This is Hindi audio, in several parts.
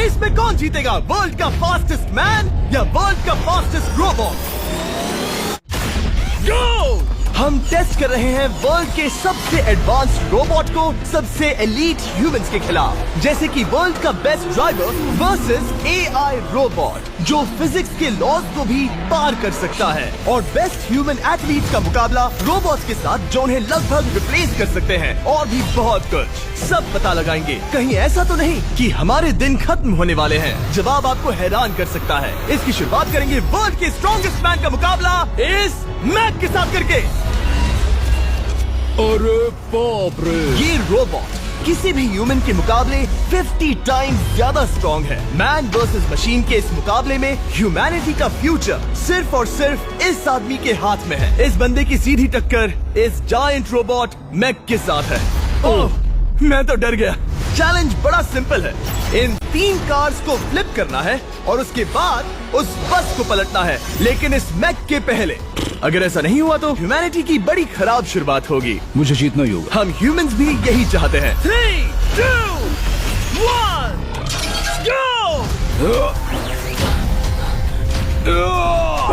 रेस में कौन जीतेगा, वर्ल्ड का फास्टेस्ट मैन या वर्ल्ड का फास्टेस्ट रोबोट? गो! हम टेस्ट कर रहे हैं वर्ल्ड के सबसे एडवांस्ड रोबोट को सबसे एलीट ह्यूमंस के खिलाफ, जैसे कि वर्ल्ड का best driver versus AI robot जो फिजिक्स के लॉज को भी पार कर सकता है, और बेस्ट ह्यूमन एथलीट का मुकाबला रोबोट्स के साथ जो उन्हें लगभग रिप्लेस कर सकते हैं, और भी बहुत कुछ। सब पता लगाएंगे। कहीं ऐसा तो नहीं कि हमारे दिन खत्म होने वाले हैं? जवाब आपको हैरान कर सकता है। इसकी शुरुआत करेंगे वर्ल्ड के स्ट्रॉन्गेस्ट मैन का मुकाबला इस मैक के साथ करके। अरे बाप रे! ये रोबोट किसी भी ह्यूमन के मुकाबले 50 टाइम्स ज्यादा स्ट्रॉन्ग है। मैन वर्सेस मशीन के इस मुकाबले में ह्यूमैनिटी का फ्यूचर सिर्फ और सिर्फ इस आदमी के हाथ में है। इस बंदे की सीधी टक्कर इस जायंट रोबोट मैक के साथ है। ओह, मैं तो डर गया। चैलेंज बड़ा सिंपल है। इन 3 कार्स को फ्लिप करना है और उसके बाद उस बस को पलटना है, लेकिन इस मैक के पहले। अगर ऐसा नहीं हुआ तो ह्यूमैनिटी की बड़ी खराब शुरुआत होगी। मुझे जीतना ही होगा। हम ह्यूमंस भी यही चाहते हैं। 3, 2, 1, go!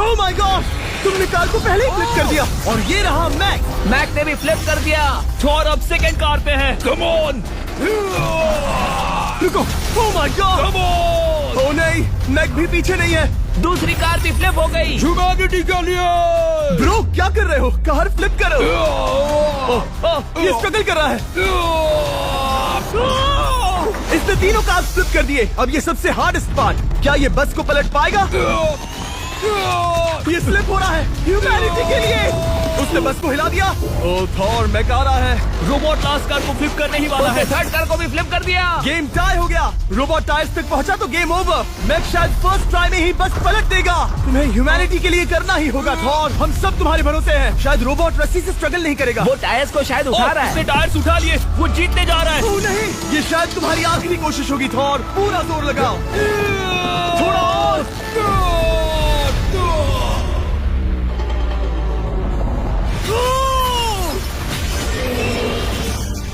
Oh my God! तुमने कार को पहले ही फ्लिप कर दिया, और ये रहा मैक। मैक ने भी फ्लिप कर दिया। थॉर अब सेकंड कार पे है। Come on! रुको! Oh my God! Come on! Oh नहीं, मैक भी पीछे नहीं है। दूसरी कार भी फ्लिप हो गई। ह्यूमैनिटी के लिए! ब्रो, क्या कर रहे हो? कार फ्लिप करो। ये स्ट्रगल कर रहा है। इसने तीनों कार फ्लिप कर दिए। अब ये सबसे हार्डेस्ट पार्ट। क्या ये बस को पलट पाएगा? ये स्लिप हो रहा है ह्यूमैनिटी के लिए। उसने बस को हिला दिया। ओ थॉर, मैक आ रहा है। रोबोट लास्ट कार को फ्लिप करने ही वाला है। थर्ड कार को भी फ्लिप कर दिया। गेम टाई हो गया। रोबोट टायर्स तक पहुंचा तो गेम ओवर। मैक शायद फर्स्ट ट्राई में ही बस पलट देगा। तुम्हें ह्यूमैनिटी के लिए करना ही होगा थॉर। हम सब तुम्हारे भरोसे हैं। शायद रोबोट रस्सी से स्ट्रगल नहीं करेगा। वो टायर्स को शायद उठा रहा है। उसने टायर्स उठा लिए। वो जीतने जा रहा है। ओ नहीं, ये शायद तुम्हारी आखिरी कोशिश होगी थॉर। पूरा जोर लगाओ। थोड़ा और।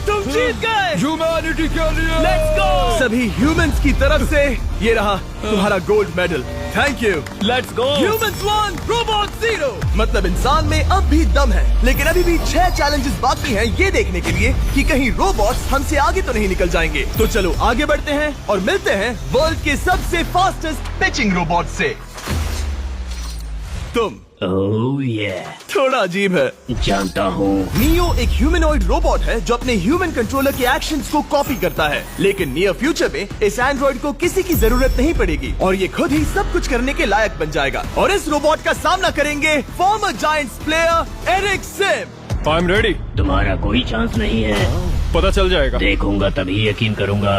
तुम जीत गए। ह्यूमैनिटी के लिए! Let's go. सभी ह्यूमंस की तरफ से ये रहा तुम्हारा gold medal. Thank you. Let's go. Humans 1, robot 0। मतलब इंसान में अब भी दम है, लेकिन अभी भी 6 चैलेंजेस बाकी हैं ये देखने के लिए कि कहीं रोबोट्स हमसे आगे तो नहीं निकल जाएंगे। तो चलो आगे बढ़ते हैं और मिलते हैं वर्ल्ड के सबसे फास्टेस्ट पिचिंग रोबोट से। तुम ओह ये थोड़ा अजीब है, जानता हूँ। नियो एक ह्यूमनॉइड रोबोट है जो अपने ह्यूमन कंट्रोलर के एक्शंस को कॉपी करता है, लेकिन नियर फ्यूचर में इस एंड्रॉइड को किसी की जरूरत नहीं पड़ेगी और ये खुद ही सब कुछ करने के लायक बन जाएगा। और इस रोबोट का सामना करेंगे former Giants player Eric Sim. I am ready. तुम्हारा कोई चांस नहीं है। पता चल जाएगा। देखूंगा तभी यकीन करूंगा।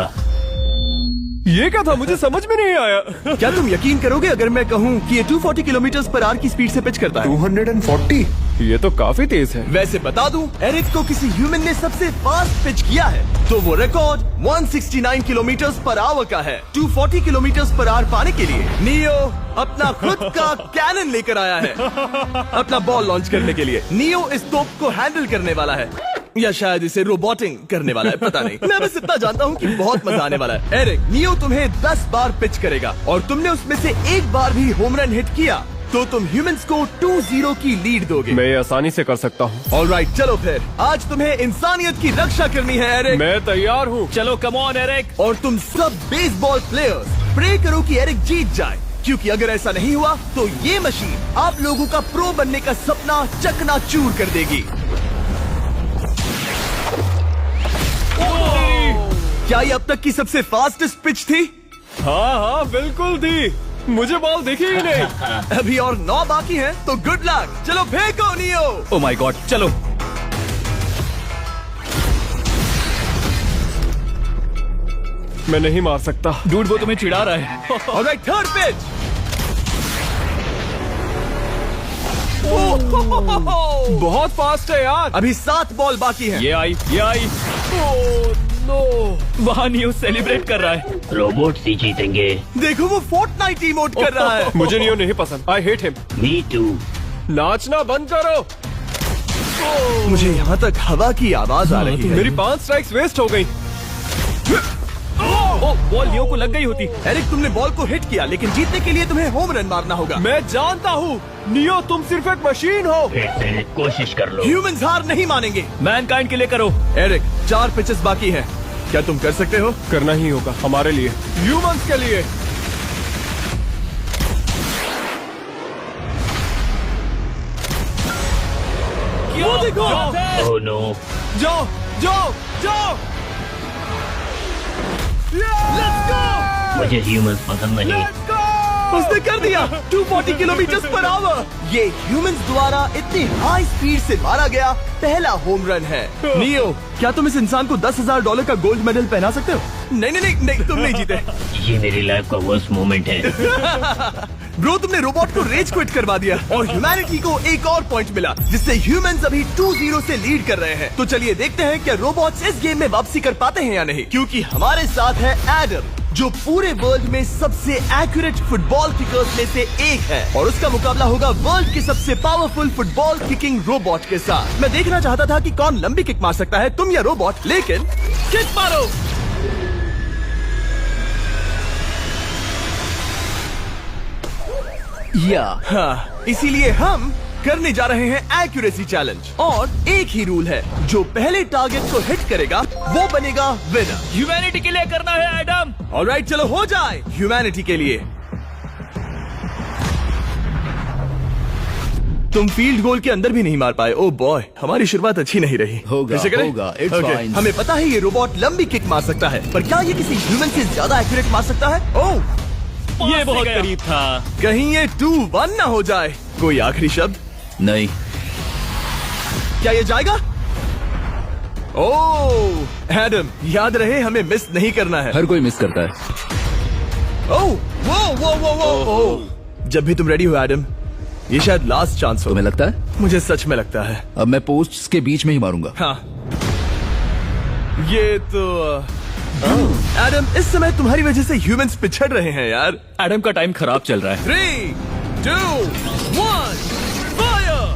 ये क्या था? मुझे समझ में नहीं आया। क्या तुम यकीन करोगे अगर मैं कहूँ कि ये 240 किलोमीटर/आवर की स्पीड से पिच करता है? 240? ये तो काफी तेज है। वैसे बता दूं, एरिक को किसी ह्यूमन ने सबसे फास्ट पिच किया है तो वो रिकॉर्ड 169 किलोमीटर/आवर का है। 240 किलोमीटर/आवर पाने के लिए नियो अपना खुद का कैनन लेकर आया है अपना बॉल लॉन्च करने के लिए। नियो इस तोप को हैंडल करने वाला है, या शायद इसे रोबोटिंग करने वाला है, पता नहीं। मैं बस इतना जानता हूँ कि बहुत मजा आने वाला है। एरिक, नियो तुम्हें 10 बार पिच करेगा और तुमने उसमें से एक बार भी होम रन हिट किया तो तुम ह्यूमंस को 2-0 की लीड दोगे। मैं ये आसानी से कर सकता हूँ। ऑलराइट, चलो फिर आज तुम्हें इंसानियत की रक्षा करनी है एरिक। मैं तैयार हूँ। चलो कम ऑन एरिक। और तुम सब बेसबॉल प्लेयर्स प्रे करो कि एरिक जीत जाए, क्योंकि अगर ऐसा नहीं हुआ तो ये मशीन आप लोगों का प्रो बनने का सपना चकनाचूर कर देगी। क्या ये अब तक की सबसे फास्टेस्ट पिच थी? हाँ, बिल्कुल थी। मुझे बॉल दिखी ही नहीं। अभी और 9 बाकी हैं, तो गुड लक। चलो फेंको नियो। ओह माय गॉड, चलो। मैं नहीं मार सकता। डूड, वो तुम्हें चिढ़ा रहा है। Alright, third pitch. बहुत फास्ट है यार। अभी 7 बॉल बाकी हैं। ये आई। Oh no! वहाँ नियो सेलिब्रेट कर रहा है। रोबोट ही जीतेंगे। देखो वो फोर्टनाइट इमोट कर रहा है। मुझे नियो नहीं पसंद। I hate him. Me too. नाचना बंद करो। मुझे यहाँ तक हवा की आवाज आ रही है। मेरी 5 स्ट्राइक्स वेस्ट हो गई। ओ, बॉल लियो को लग गई होती। एरिक, तुमने बॉल को हिट किया, लेकिन जीतने के लिए तुम्हें होम रन मारना होगा। मैं जानता हूँ नियो, तुम सिर्फ एक मशीन हो। फिर से कोशिश कर लो। ह्यूमंस हार नहीं मानेंगे। मैनकाइंड के लिए करो। एरिक, 4 पिचेस बाकी हैं। क्या तुम कर सकते हो? करना ही होगा हमारे लिए, ह्यूमंस के लिए। वो देखो। Oh no. जाओ जाओ जाओ। Let's go. मुझे ह्यूमंस पसंद नहीं। उसने कर दिया 240 किलोमीटर पर आवर। ये ह्यूमंस द्वारा इतनी हाई स्पीड से मारा गया पहला होम रन है। नियो, क्या तुम इस इंसान को $10,000 का गोल्ड मेडल पहना सकते हो? नहीं, तुम नहीं जीते। ये मेरी लाइफ का वर्स्ट मोमेंट है। ब्रो, तुमने रोबोट को रेज क्विट करवा दिया और ह्यूमैनिटी को एक और पॉइंट मिला, जिससे ह्यूमंस अभी 2-0 से लीड कर रहे हैं। तो चलिए देखते हैं क्या रोबोट्स इस गेम में वापसी कर पाते हैं या नहीं, क्योंकि हमारे साथ है एडम, जो पूरे वर्ल्ड में सबसे एक्यूरेट फुटबॉल किकर्स में से एक है, और उसका मुकाबला होगा वर्ल्ड के सबसे पावरफुल फुटबॉल किकिंग रोबोट के साथ। मैं देखना चाहता था कि कौन लंबी किक मार सकता है, तुम या रोबोट, लेकिन किक मारो। हाँ, इसीलिए हम करने जा रहे हैं एक्यूरेसी चैलेंज, और एक ही रूल है, जो पहले टारगेट को हिट करेगा वो बनेगा विनर। ह्यूमैनिटी के लिए करना है एडम। ऑलराइट, चलो हो जाए ह्यूमैनिटी के लिए। तुम फील्ड गोल के अंदर भी नहीं मार पाए। ओ बॉय, हमारी शुरुआत अच्छी नहीं रही। होगा, फिर से करें? होगा, it's Okay, fine. हमें पता है ये रोबोट लंबी किक मार सकता है, पर क्या ये किसी ह्यूमन से ज्यादा एक्यूरेट मार सकता है? ओह, ये बहुत करीब था। कहीं ये 2-1 ना हो जाए। कोई आखिरी शब्द? नहीं। क्या ये जाएगा? ओह एडम, याद रहे हमें मिस नहीं करना है। हर कोई मिस करता है। ओह वो। जब भी तुम रेडी हो एडम, ये शायद लास्ट चांस हो। तुम्हें लगता है? मुझे सच में लगता है। अब मैं पोस्ट्स के बीच में ही मारूंगा। हाँ, ये तो एडम, इस समय तुम्हारी वजह से ह्यूमंस पिछड़ रहे हैं यार। एडम का टाइम खराब चल रहा है। 3, 2, 1, फायर!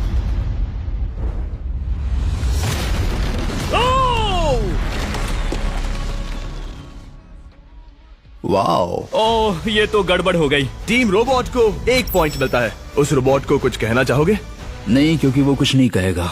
वाओ। ओह, ये तो गड़बड़ हो गई। टीम रोबोट को 1 पॉइंट मिलता है। उस रोबोट को कुछ कहना चाहोगे? नहीं, क्योंकि वो कुछ नहीं कहेगा।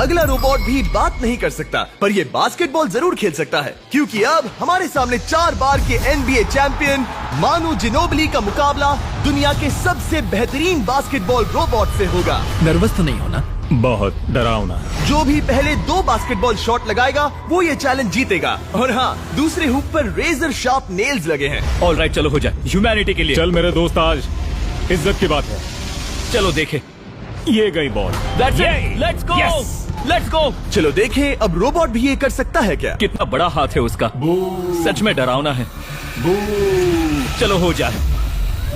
अगला रोबोट भी बात नहीं कर सकता, पर ये बास्केटबॉल जरूर खेल सकता है, क्योंकि अब हमारे सामने 4 बार के NBA चैंपियन मानू जिनोबिली का मुकाबला दुनिया के सबसे बेहतरीन बास्केटबॉल रोबोट से होगा। नर्वस तो नहीं होना? बहुत डरावना। जो भी पहले 2 बास्केटबॉल शॉट लगाएगा वो ये चैलेंज जीतेगा। और हाँ, दूसरे हुक पर रेजर शार्प नेल्स लगे हैं। ऑलराइट, चलो हो जाए ह्यूमैनिटी के लिए। चल मेरे दोस्त, आज इज्जत की बात है। चलो देखे। ये गई ball. That's it. Let's go. Let's go. चलो देखें अब रोबोट भी ये कर सकता है क्या? कितना बड़ा हाथ है उसका। सच में डरावना है। चलो हो जाए।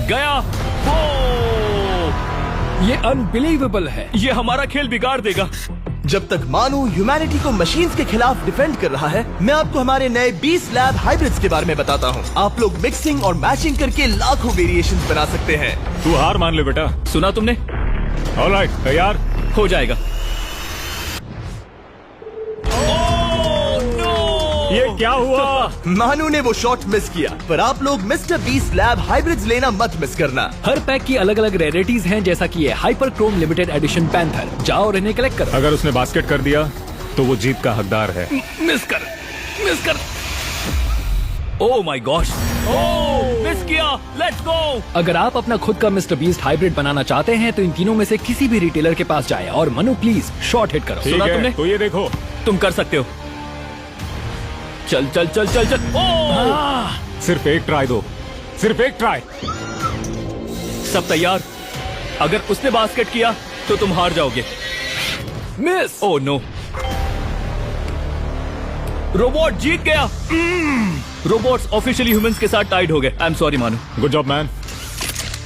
गया। ये अनबिलीवेबल है। ये हमारा खेल बिगाड़ देगा। जब तक मानू ह्यूमैनिटी को मशीन्स के खिलाफ डिफेंड कर रहा है, मैं आपको हमारे नए 20 लैब हाइब्रिड्स के बारे में बताता हूँ। आप लोग मिक्सिंग और मैचिंग करके लाखों वेरिएशंस बना सकते हैं। तू हार मान ले बेटा। सुना तुमने? ऑलराइट, तैयार? हो जाएगा। ये क्या हुआ? मानू ने वो शॉट मिस किया, पर आप लोग मिस्टर 20 लैब हाइब्रिड्स लेना मत मिस करना। हर पैक की अलग अलग रेयरिटीज हैं, जैसा कि ये hyper Chrome limited edition panther. जाओ और इन्हें कलेक्ट करो। अगर उसने बास्केट कर दिया तो वो जीत का हकदार है। मिस कर। Oh my gosh. Oh, miss किया। Let's go. अगर आप अपना खुद का मिस्टर बीस्ट हाइब्रिड बनाना चाहते हैं तो इन तीनों में से किसी भी रिटेलर के पास जाए और मनु प्लीज शॉट हिट करो। ठीक सुना है, तुमने? तो ये देखो। तुम कर सकते हो। चल। ओह! सिर्फ एक ट्राई दो, सिर्फ एक ट्राई। सब तैयार? अगर उसने बास्केट किया तो तुम हार जाओगे। मिस। ओह नो, रोबोट जीत गया। रोबोट्स ऑफिशियली ह्यूमंस के साथ टाइड हो गए। आई एम सॉरी मानू। Good job man.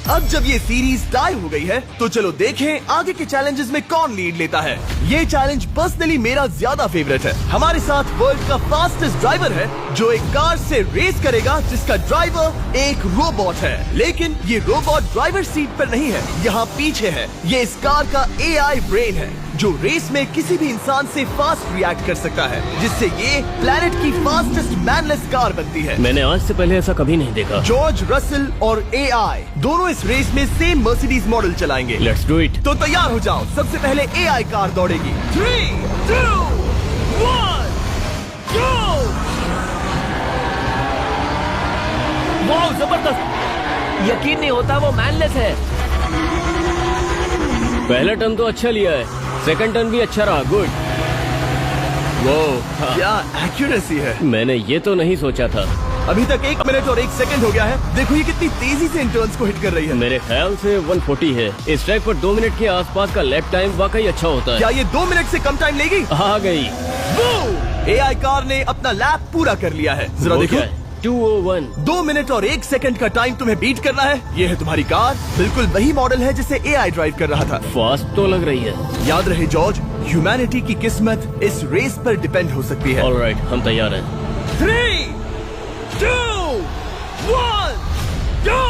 अब जब ये सीरीज टाई हो गई है, तो चलो देखें आगे के चैलेंजेस में कौन लीड लेता है। ये चैलेंज पर्सनली मेरा ज्यादा फेवरेट है। हमारे साथ वर्ल्ड का फास्टेस्ट ड्राइवर है, जो एक कार से रेस करेगा जिसका ड्राइवर एक रोबोट है। लेकिन ये रोबोट ड्राइवर सीट पर नहीं है, यहाँ पीछे है। ये इस कार का AI ब्रेन है। जो रेस में किसी भी इंसान से फास्ट रिएक्ट कर सकता है, जिससे ये प्लेनेट की फास्टेस्ट मैनलेस कार बनती है। मैंने आज से पहले ऐसा कभी नहीं देखा। जॉर्ज रसल और एआई दोनों इस रेस में सेम मर्सिडीज मॉडल चलाएंगे। Let's do it. तो तैयार हो जाओ, सबसे पहले एआई कार दौड़ेगी। 3, 2, 1, go! वाह, जबरदस्त! यकीन नहीं होता वो मैनलेस है। पहला टर्न तो अच्छा लिया है, सेकंड टर्न भी अच्छा रहा। गुड। वो क्या एक्यूरेसी है। मैंने ये तो नहीं सोचा था। अभी तक 1 मिनट और 1 सेकंड हो गया है। देखो ये कितनी तेजी से इन टर्न्स को हिट कर रही है। मेरे ख्याल से 140 है। इस ट्रैक पर 2 मिनट के आसपास का लैप टाइम वाकई अच्छा होता है। क्या ये 2 मिनट से कम टाइम लेगी? आ गई। एआई कार ने अपना लैप पूरा कर लिया है। जरा वो देखो, क्या है? 201। 2 मिनट और 1 सेकंड का टाइम तुम्हें बीट करना है। ये है तुम्हारी कार, बिल्कुल वही मॉडल है जिसे एआई ड्राइव कर रहा था। फास्ट तो लग रही है। याद रहे जॉर्ज, ह्यूमैनिटी की किस्मत इस रेस पर डिपेंड हो सकती है। ऑलराइट, हम तैयार हैं। 3, 2, 1, go!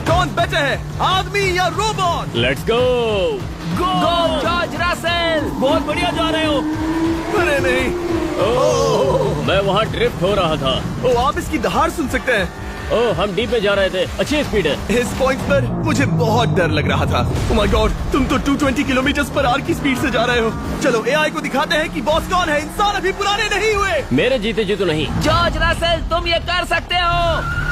कौन बेटर है, आदमी या robot? Let's go. Go George Russell, बहुत बढ़िया जा रहे हो। अरे नहीं, मैं वहाँ ड्रिफ्ट हो रहा था। ओ आप इसकी दहाड़ सुन सकते हैं। ओह, हम डीप में जा रहे थे। अच्छी स्पीड है। इस पॉइंट पर मुझे बहुत डर लग रहा था। ओह माय गॉड, तुम तो 220 किलोमीटर पर आवर की स्पीड से जा रहे हो। चलो एआई को दिखाते हैं कि बॉस कौन है। इंसान अभी पुराने नहीं हुए। मेरे जीते जी तो नहीं। जॉर्ज रसल, तुम ये कर सकते हो।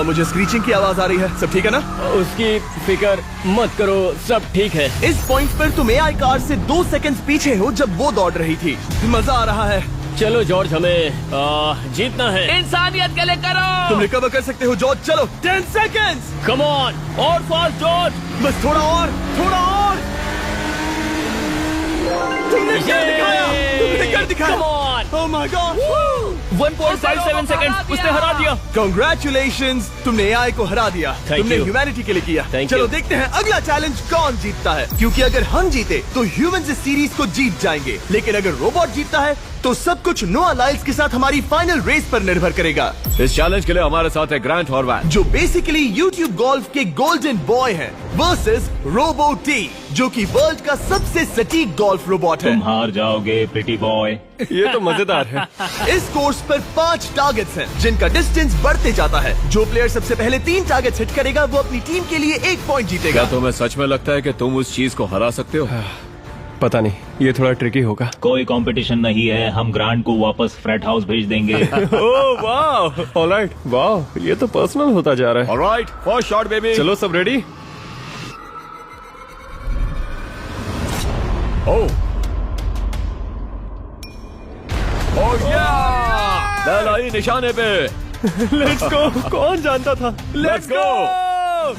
मुझे स्क्रीचिंग की आवाज आ रही है। सब ठीक है ना? उसकी फिक्र मत करो, सब ठीक है। इस पॉइंट पर तुम एआई कार से 2 सेकंड पीछे हो जब वो दौड़ रही थी। मजा आ रहा है। चलो जॉर्ज, हमें जीतना है। इंसानियत के लिए करो। तुम रिकवर कर सकते हो जॉर्ज। चलो 10 सेकंड्स। कम ऑन, और फास्ट जॉर्ज। बस थोड़ा और, थोड़ा और। तुमने कर दिखाया, तुमने कर दिखाया। Come on. Oh my God. 1.57 second, उसने हरा दिया। Congratulations, तुमने एआई को हरा दिया। Thank तुमने you. ह्यूमैनिटी के लिए किया। Thank चलो you. देखते हैं अगला चैलेंज कौन जीतता है, क्योंकि अगर हम जीते तो ह्यूमंस इस सीरीज को जीत जाएंगे, लेकिन अगर रोबोट जीतता है तो सब कुछ नोआ लाइल्स के साथ हमारी फाइनल रेस पर निर्भर करेगा। इस चैलेंज के लिए हमारे साथ है ग्रांट हॉर्वैन, जो बेसिकली यूट्यूब गोल्फ के गोल्डन बॉय हैं, वर्सेस रोबो टी, जो कि वर्ल्ड का सबसे सटीक गोल्फ रोबोट है। हार जाओगे प्रिटी बॉय। ये तो मजेदार है। इस कोर्स पर 5 टारगेट्स हैं, जिनका डिस्टेंस बढ़ते जाता है। जो प्लेयर सबसे पहले 3 टारगेट्स हिट करेगा वो अपनी टीम के लिए 1 पॉइंट जीतेगा। क्या तुम्हें सच में लगता है कि तुम उस चीज को हरा सकते हो? पता नहीं, ये थोड़ा ट्रिकी होगा। कोई कंपटीशन नहीं है, हम ग्रांट को वापस फ्रेट हाउस भेज देंगे। ओह वाह, ऑलराइट, वाह, ये तो पर्सनल होता जा रहा है। Alright, first shot baby. चलो सब रेडी? ओह बैल आई निशाने पे। Let's go. कौन जानता था? Let's go.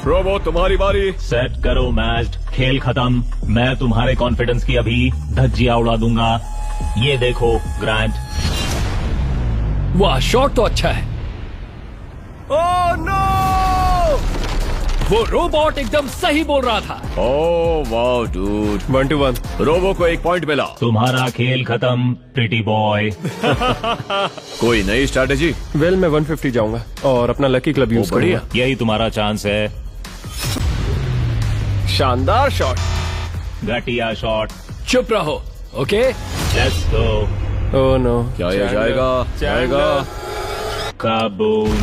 रोबो, तुम्हारी बारी। सेट करो मैच, खेल खत्म। मैं तुम्हारे कॉन्फिडेंस की अभी धज्जियां उड़ा दूंगा। ये देखो ग्रांट। वाह, शॉट तो अच्छा है। Oh no! वो रोबोट एकदम सही बोल रहा था। ओह वाह डूड, 1 to 1। रोबो को 1 पॉइंट मिला। तुम्हारा खेल खत्म प्रिटी बॉय। कोई नई स्ट्रैटेजी? वेल, मैं 150 जाऊंगा और अपना लकी क्लब यूज बढ़िया। करूंगा। यही तुम्हारा चांस है। शानदार शॉट। घटिया शॉट। चुप रहो, okay? Let's go. Oh no, क्या ये जाएगा? जाएगा। काबूम।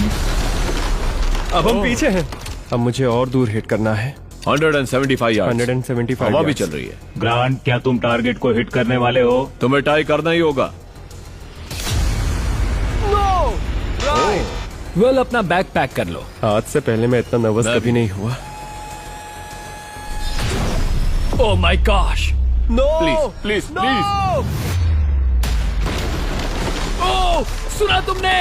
अब हम पीछे हैं। अब मुझे और दूर हिट करना है। 175 यार्ड्स। 175 हवा भी yards। चल रही है। ग्रांट, क्या तुम टारगेट को हिट करने वाले हो? तुम्हें टाई करना ही होगा। वेल, अपना बैग पैक कर लो। आज से पहले मैं इतना नर्वस मैं कभी भी। नहीं हुआ। Oh my gosh. No! Please please no! Please. Oh, सुना तुमने?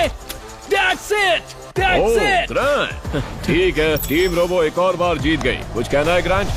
That's it! That's it! Grant, ठीक है, टीम रोबो एक और बार जीत गई। कुछ कहना है ग्रांट?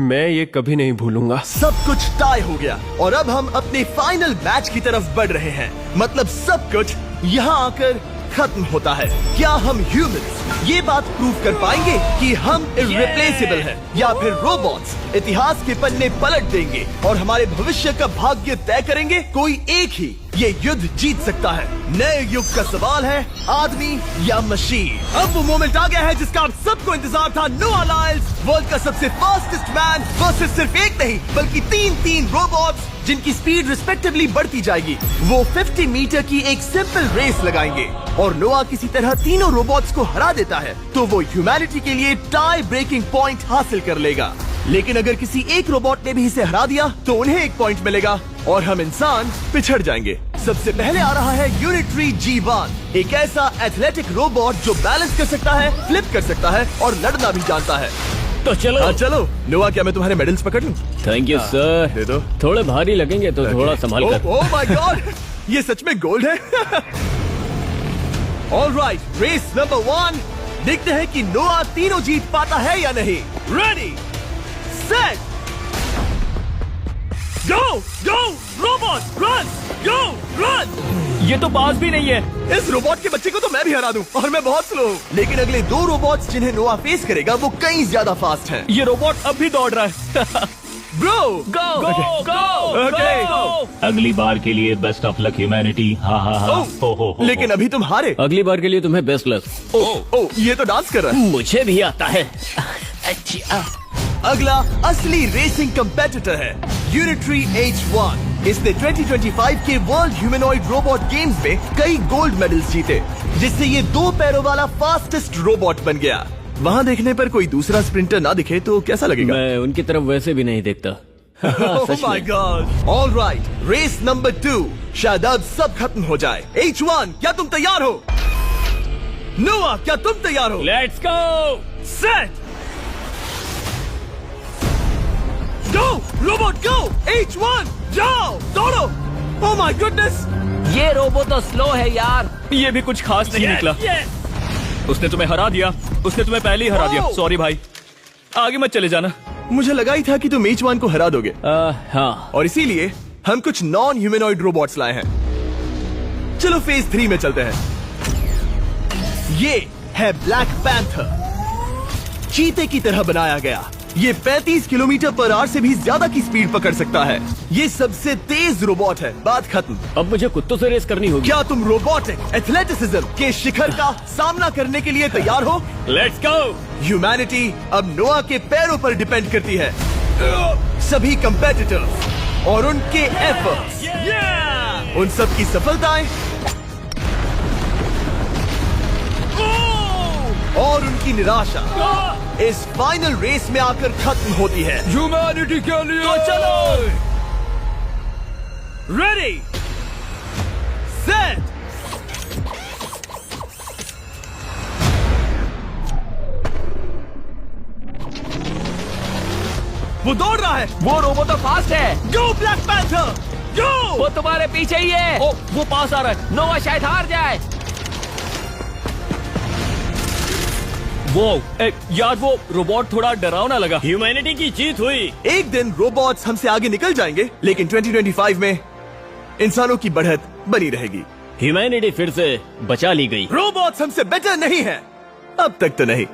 मैं ये कभी नहीं भूलूंगा। सब कुछ टाई हो गया और अब हम अपने फाइनल मैच की तरफ बढ़ रहे हैं। मतलब सब कुछ यहाँ आकर खत्म होता है। क्या हम ह्यूमंस ये बात प्रूव कर पाएंगे कि हम इररिप्लेसेबल हैं, या फिर रोबोट्स इतिहास के पन्ने पलट देंगे और हमारे भविष्य का भाग्य तय करेंगे? कोई एक ही ये युद्ध जीत सकता है। नए युग का सवाल है आदमी या मशीन। अब वो मोमेंट आ गया है जिसका आप सबको इंतजार था। नोआ लाइल्स वर्ल्ड का सबसे फास्टेस्ट मैन वर्सेस सिर्फ एक नहीं बल्कि तीन रोबोट्स जिनकी स्पीड रिस्पेक्टिवली बढ़ती जाएगी। वो 50 मीटर की एक सिंपल रेस लगाएंगे और नोआ किसी तरह तीनों रोबोट्स को हरा देता है तो वो ह्यूमैनिटी के लिए टाई ब्रेकिंग पॉइंट हासिल कर लेगा। लेकिन अगर किसी एक रोबोट ने भी इसे हरा दिया तो उन्हें एक पॉइंट मिलेगा और हम इंसान पिछड़ जाएंगे। सबसे पहले आ रहा है यूनिट्री G1, एक ऐसा एथलेटिक रोबोट जो बैलेंस कर सकता है, फ्लिप कर सकता है और लड़ना भी जानता है। तो चलो। हाँ चलो। नोआ, क्या मैं तुम्हारे मेडल्स पकड़ लूं? Thank you sir. दे दो। थोड़े भारी लगेंगे तो थोड़ा संभाल कर। ओह माय गॉड, ये सच में गोल्ड है। ऑलराइट, रेस नंबर 1, देखते हैं कि नोआ तीनों जीत पाता है या नहीं। रेडी सेट गो गो रोबोट रन गो रन। ये तो पास भी नहीं है। इस रोबोट के बच्चे को तो मैं भी हरा दूं और मैं बहुत स्लो हूं। लेकिन अगले 2 रोबोट्स जिन्हें नोआ फेस करेगा वो कहीं ज्यादा फास्ट हैं। ये रोबोट अब भी दौड़ रहा है। ब्रो गो गो गो Okay. अगली बार के लिए बेस्ट ऑफ लक ह्यूमैनिटी। हाँ हाँ हाँ। हो। लेकिन अभी तुम हारे। अगली बार के लिए तुम्हें बेस्ट लक। ओ ये तो डांस कर रहा है। मुझे भी आता है। अगला असली रेसिंग कंपेटिटर है यूनिट्री H1। इसने 2025 के वर्ल्ड ह्यूमनॉइड रोबोट गेम्स में कई गोल्ड मेडल्स जीते, जिससे ये 2 पैरों वाला फास्टेस्ट रोबोट बन गया। वहाँ देखने पर कोई दूसरा स्प्रिंटर ना दिखे तो कैसा लगेगा? मैं उनकी तरफ वैसे भी नहीं देखता। Oh my God! All right, race number 2। शायद अब सब खत्म हो जाए। H1, क्या तुम तैयार हो? नोआ, क्या तुम तैयार हो? Let's go. Set go robot go. H1 जाओ दौड़ो। Oh my goodness! ये रोबोट तो स्लो है यार। ये भी कुछ खास नहीं निकला। उसने तुम्हें हरा दिया। उसने तुम्हें पहले ही हरा दिया। सॉरी भाई, आगे मत चले जाना। मुझे लगा ही था कि तुम H1 को हरा दोगे हाँ। और इसीलिए हम कुछ नॉन ह्यूमनॉइड रोबोट्स लाए हैं। चलो फेज 3 में चलते हैं। ये है ब्लैक पैंथर, चीते की तरह बनाया गया। ये 35 किलोमीटर पर आवर से भी ज्यादा की स्पीड पकड़ सकता है। ये सबसे तेज रोबोट है। बात खत्म। अब मुझे कुत्तों से रेस करनी होगी। क्या तुम रोबोटिक एथलेटिसिज्म के शिखर का सामना करने के लिए तैयार हो? Let's go. ह्यूमैनिटी अब नोआ के पैरों पर डिपेंड करती है। सभी कंपेटिटर्स और उनके एफर्ट्स, उन सब की सफलताएं और उनकी निराशा इस फाइनल रेस में आकर खत्म होती है। ह्यूमैनिटी के लिए तो चलो। रेडी सेट वो दौड़ रहा है। वो रोबोट तो फास्ट है। गो ब्लैक पैंथर गो। वो तुम्हारे पीछे ही है। ओ, वो पास आ रहा है। नोआ शायद हार जाए। वो यार, वो रोबोट थोड़ा डरावना लगा। ह्यूमैनिटी की जीत हुई। एक दिन रोबोट्स हमसे आगे निकल जाएंगे, लेकिन 2025 में इंसानों की बढ़त बनी रहेगी। ह्यूमैनिटी फिर से बचा ली गई। रोबोट्स हमसे बेटर नहीं है, अब तक तो नहीं।